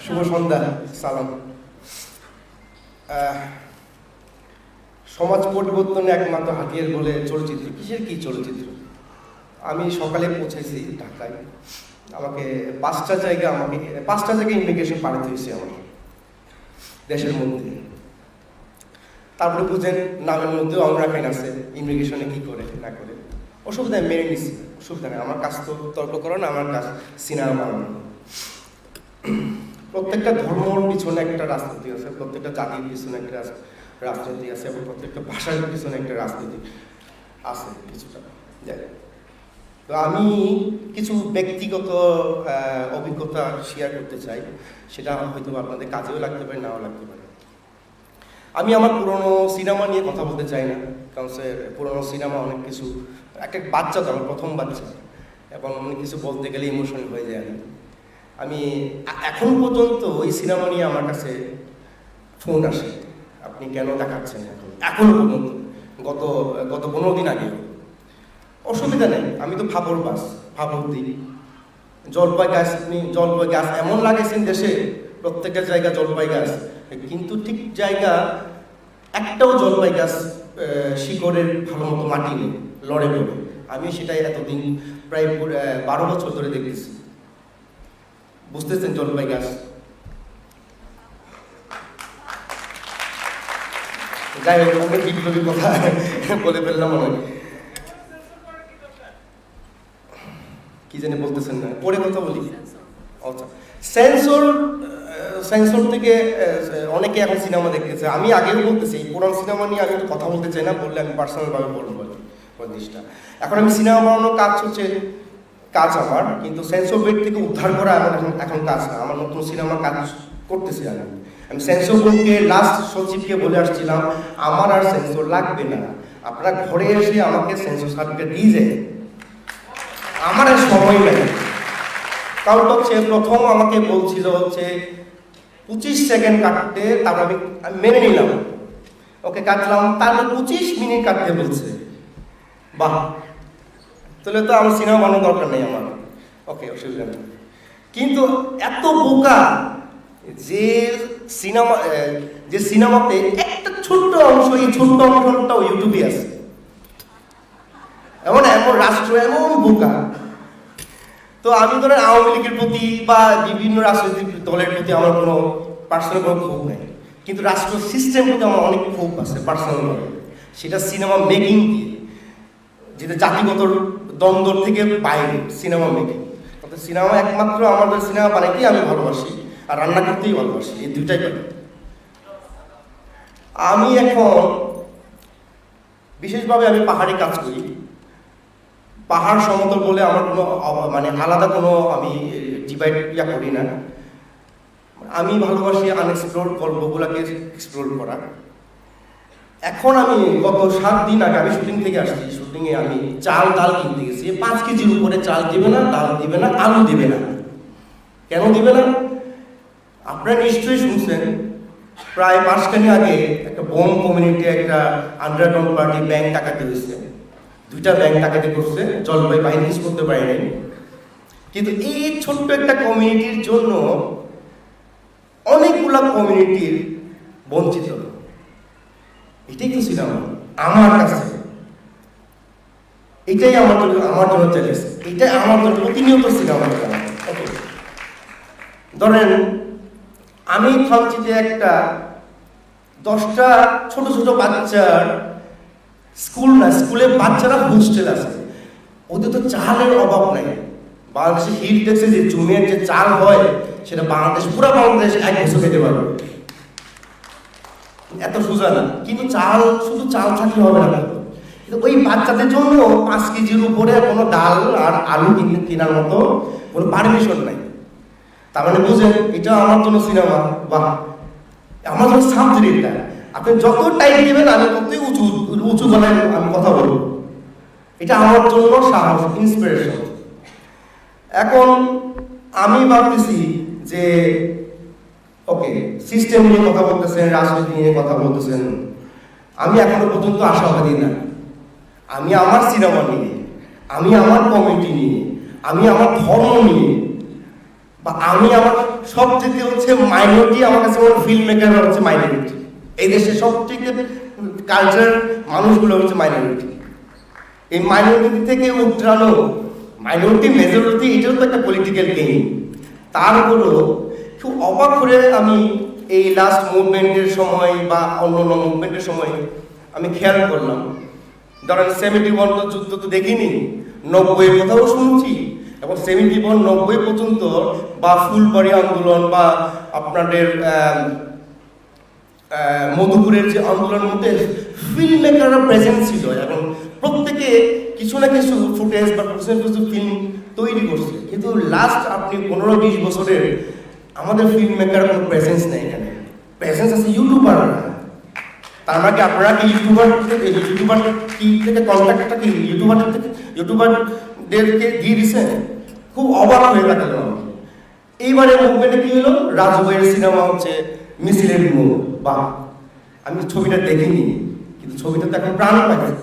শুভ সন্ধ্যা, সালাম। সমাজ পরিবর্তনে একমাত্র হাতিয়ার বলে চলচ্চিত্র। কিসের কি চলচ্চিত্র? আমি সকালে পৌঁছেছি ঢাকায়। আমাকে পাঁচটা জায়গায় ইমিগ্রেশন পাঠাতে হয়েছে আমার দেশের মধ্যে। তারপরে বুঝেন নামের মধ্যেও অংরাখাইন আছে, ইমিগ্রেশনে কি করে না করে। অসুবিধায় মেনে নিচ্ছি, অসুবিধা নেই। আমার কাজ তো তর্ক করো না, আমার কাজ সিনেমা বানানো। প্রত্যেকটা ধর্মর পিছনে একটা রাজনীতি আছে, প্রত্যেকটা জাতির পিছনে একটা রাজনীতি আছে, এবং প্রত্যেকটা ভাষার পিছনে একটা রাজনীতি আছে কিছুটা। যাই, তো আমি কিছু ব্যক্তিগত অভিজ্ঞতা শেয়ার করতে চাই। সেটা হয়তো আপনাদের কাজেও লাগতে পারে, নাও লাগতে পারে। আমি আমার পুরনো সিনেমা নিয়ে কথা বলতে চাই না, কারণ পুরনো সিনেমা অনেক কিছু, একটা বাচ্চা তো আমার প্রথম বাচ্চা, এবং অনেক কিছু বলতে গেলে ইমোশনাল হয়ে যায়। আমি এখন পর্যন্ত ওই সিনেমা নিয়ে আমার কাছে ফোন আসে, আপনি কেন দেখাচ্ছেন এখনো পর্যন্ত, গত 15 দিন আগে। অসুবিধা নেই, আমি তো ফাপড় দিই। জলপাই গাছ এমন লাগাইছেন দেশে, প্রত্যেকটা জায়গা জলপাই গাছ, কিন্তু ঠিক জায়গা একটাও জলপাই গাছ শিকড়ের ভালো মতো মাটি নেই, লড়ে পড়ে। আমি সেটাই এতদিন প্রায় 12 বছর ধরে দেখেছি। বুঝতেছেন জলপাই গাছ? যাই হোক, অনেক বিপ্লবী কথা বলে ফেললাম মনে হয়। কি জানি বলতেছেন না, পরে কথা বলি। আচ্ছা, সেন্সর থেকে অনেকে এখন সিনেমা দেখতেছে। আমি আগেও বলতেছি, পুরান সিনেমা নিয়ে আমি একটু কথা বলতে চাই না, বললে আমি পার্সোনালভাবে বলবো জিনিসটা। এখন আমি সিনেমা বানানোর কাজ আমার, কিন্তু সেন্সর বোর্ড থেকে উদ্ধার করা এখন কাজ না। আমার নতুন সিনেমা কাজ করতেছি আমি সেন্সর বোর্ডকে লাস্ট সচিবকে বলে আসছিলাম, আমার আর সেন্সর লাগবে না, আপনারা ঘরে এসে আমাকে সেন্সর সার্টিফিকেট দিয়ে যায়, আমার আর সময় নেই। কারণ হচ্ছে প্রথম আমাকে বলছিল হচ্ছে 25 সেকেন্ড কাটতে, তারপর আমি মেনে নিলাম, ওকে কাটলাম। তারপর 25 মিনিট কাটতে বলছে। বাহ, তাহলে তো আমার সিনেমা বানানোর দরকার নেই আমার। ওকে, অসুবিধা নেই। কিন্তু এত বোকা যে সিনেমাতে একটা ছোট্ট অংশ, এই ছোট্ট অংশটাও ইউটিউবে আছে। এমন রাষ্ট্র এমন বোকা। তো আমি ধরেন আওয়ামী লীগের প্রতি বা বিভিন্ন রাজনৈতিক দলের প্রতি আমার কোনো পার্সোনাল কোনো ক্ষোভ নেই, কিন্তু রাষ্ট্র সিস্টেম প্রতি আমার অনেক ক্ষোভ আছে পার্সোনালভাবে। সেটা সিনেমা মেকিং দিয়ে, যেটা জাতিগত দ্বন্দ্ব থেকে বাইরে সিনেমা মেকিং। অর্থাৎ সিনেমা একমাত্র আমাদের সিনেমা বানাইতেই আমি ভালোবাসি, আর রান্না করতেই ভালোবাসি, এই দুইটাই পারি। আমি এখন বিশেষভাবে আমি পাহাড়ে কাজ করি। পাহাড় সমতল বলে আমার কোনো আলাদা কোনো আমি ডিভাইড করি না। আমি ভালোবাসি আনএক্সপ্লোর গল্পগুলোকে এক্সপ্লোর করা। এখন আমি গত 7 দিন আগে আমি শুটিং থেকে আসছি। শুটিংয়ে আমি ডাল কিনতে গেছি। 5 কেজির উপরে চাল দিবে না, ডাল দিবে না, আলু দিবে না। কেন দিবে না? আপনারা নিশ্চয়ই শুনছেন, প্রায় মাসখানি আগে একটা বোম কমিউনিটি, একটা আন্ডারগ্রাউন্ড পার্টি ব্যাংক ডাকাতি হয়েছে। 2টা ব্যাংক ডাকাতি করছে, জলপাই বাহিনী কিছু করতে পারে নাই। কিন্তু এই ছোট্ট একটা কমিউনিটির জন্য অনেকগুলা কমিউনিটির বঞ্চিত। এটাই তো সিনেমা আমার কাছে। এটাই আমার জন্য চ্যালেঞ্জ, এটাই আমার জন্য প্রতিনিয়ত সিনেমা। ধরেন আমি ভাবছিতে একটা 10টা ছোট ছোট বাচ্চার স্কুল না, স্কুলে বাচ্চারা হোস্টেল আছে, ওদের তো চালের অভাব নাই। বাংলাদেশে হিট দেখছে যে জমির যে চাল হয়, সেটা পুরো বাংলাদেশ 1 বছর খেতে পারবে, এত সোজা না। কিন্তু শুধু চাল থাকলে হবে না, কিন্তু ওই বাচ্চাদের জন্য 5 কেজির উপরে কোনো ডাল আর আলু কেনার মতো কোনো পারমিশন নাই। তার মানে বুঝেন, এটা আমার জন্য সিনেমা। বাহ, আমার জন্য সাবজেক্ট। আপনি যত টাইম দেবেন আমি ততই উঁচু গলায় আমি কথা বলবো। এটা আমার জন্য সাহস, ইন্সপিরেশন। এখন আমি ভাবতেছি যে ওকে, সিস্টেম নিয়ে কথা বলতেছেন, রাজনীতি নিয়ে কথা বলতেছেন, আমি এখনো পর্যন্ত আশাবাদী না। আমি আমার সিনেমা নিয়ে, আমি আমার কমিটি নিয়ে, আমি আমার ধর্ম নিয়ে বা আমি আমার সবচেয়ে হচ্ছে মাইনরিটি, আমার কাছে ফিল্ম মেকাররা হচ্ছে মাইনরিটি। এই দেশে সবচেয়ে কালচার মানুষগুলো হচ্ছে মাইনরিটি। এই মাইনরিটি থেকে উত্তরানো, মাইনরিটি মেজরিটি, এটাও তো একটা পলিটিক্যাল গেম। তারপরেও খুব অবাক করে আমি এই লাস্ট মুভমেন্টের সময় বা অন্য অন্য মুভমেন্টের সময় আমি খেয়াল করলাম, ধরেন 71 যুদ্ধ তো দেখিনি, 90 কথাও শুনছি, এবং 71 90 পর্যন্ত বা ফুলবাড়ি আন্দোলন বা আপনাদের মধুপুরের যে আন্দোলনের মধ্যে ফিল্ম মেকাররা প্রেজেন্ট ছিল, এবং প্রত্যেকে কিছু না কিছু ফুটেজ বা কিছু ফিল্ম তৈরি করছে। কিন্তু লাস্ট আপনি 15-20 বছরের আমাদের ফিল্ম মেকার কোনো প্রেজেন্স নেই এখানে। প্রেজেন্স আছে ইউটিউবাররা। তার মানে কি আপনারা কি ইউটিউবার কি থেকে কন্ট্যাক্টটা কি ইউটিউবারদেরকে দিয়ে দিচ্ছেন? খুব অবাক হয়ে থাকলাম। এইবারে মুভমেন্টে কি হলো, রাজু ভাইয়ের সিনেমা হচ্ছে মিছিলের মুখ, বা আমি ছবিটা দেখিনি, কিন্তু ছবিটা তো এখন প্রাণ পাইছে।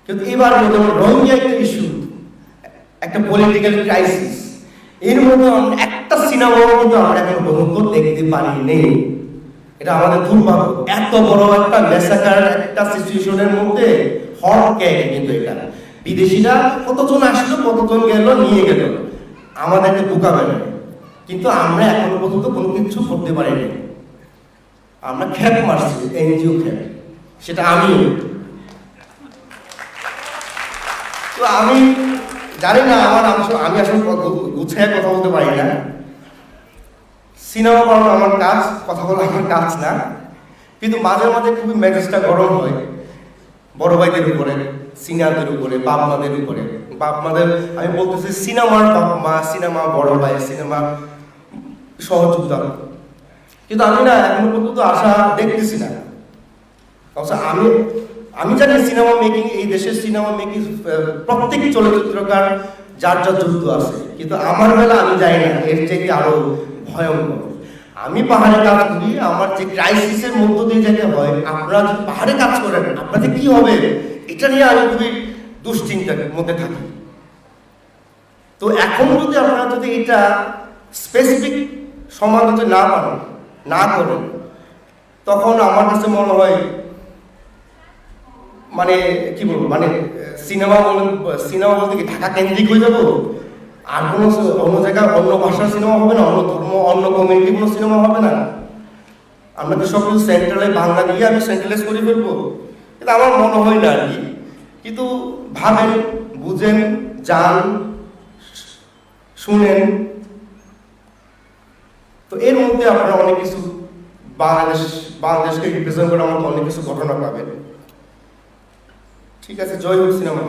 কিন্তু এবার যেমন রোহিঙ্গা একটা ইস্যু, একটা পলিটিক্যাল ক্রাইসিস, এর মধ্যে একটা সিনেমাও কিন্তু আমরা এখন পর্যন্ত দেখতে পারিনি। এটা আমাদের দুর্ভাগ্য। এত বড় একটা মেসাকার একটা সিচুয়েশনের মধ্যে হট ক্যাক, কিন্তু এটা বিদেশিরা কতজন আসলো, কতজন গেল, নিয়ে গেল, আমাদেরকে বোকাবে না। কিন্তু আমরা এখন পর্যন্ত কোনো কিছু করতে পারিনি। আমরা খ্যাপ মারছি, এনজিও খ্যাপ, সেটা আমি। তো আমি জানি না, আমি আসলে গুছায় কথা বলতে পারি না। সিনেমা বানানো আমার কাজ, কথা বলা আমার কাজ না। কিন্তু মাঝে মাঝে খুবই মেজাজটা গরম হয় বড় ভাইদের উপরে, সিনিয়রদের উপরে, বাপ মাদের উপরে। বাপ মাদের আমি বলতেছি সিনেমার বাপ মা, সিনেমা বড় ভাই, সিনেমা সহযোদ্ধা। কিন্তু আমি না এখনো পর্যন্ত আশা দেখতেছি না। আমি জানি সিনেমা মেকিং, এই দেশের সিনেমা মেকিং প্রত্যেক চলচ্চিত্রকার যার যার যুদ্ধ আছে, কিন্তু আমার বেলা আমি যাই না, এর থেকে আরো ভয়ঙ্কর। আমি পাহাড়ে কাজ করি, আমার যে ক্রাইসিসের মধ্য দিয়ে যেতে হয়, আপনারা যদি পাহাড়ে কাজ করেন আপনাদের কি হবে, এটা নিয়ে আমি খুবই দুশ্চিন্তার মধ্যে থাকি। তো এখন যদি আপনারা যদি এটা স্পেসিফিক সমাধান না পান, না করেন, তখন আমার কাছে মনে হয় মানে কি বলবো, মানে সিনেমা বলতে কি ঢাকা কেন্দ্রিক হয়ে যাবো, আর কোনো অন্য জায়গায় অন্য ভাষার সিনেমা হবে না, অন্য ধর্ম, অন্য কমিউনিটি কোনো সিনেমা হবে না। আমরা তো সব কিছু সেন্ট্রালে বাংলা দিয়ে আমি সেন্ট্রালাইজ করে ফেলবো, কিন্তু আমার মনে হয় না আর কি। কিন্তু ভাবেন, বুঝেন, যান, শুনেন, তো এর মধ্যে আপনারা অনেক কিছু বাংলাদেশকে রিপ্রেজেন্ট করে আমাদের অনেক কিছু ঘটনা পাবেন। ঠিক আছে, জয় হোক সিনেমা।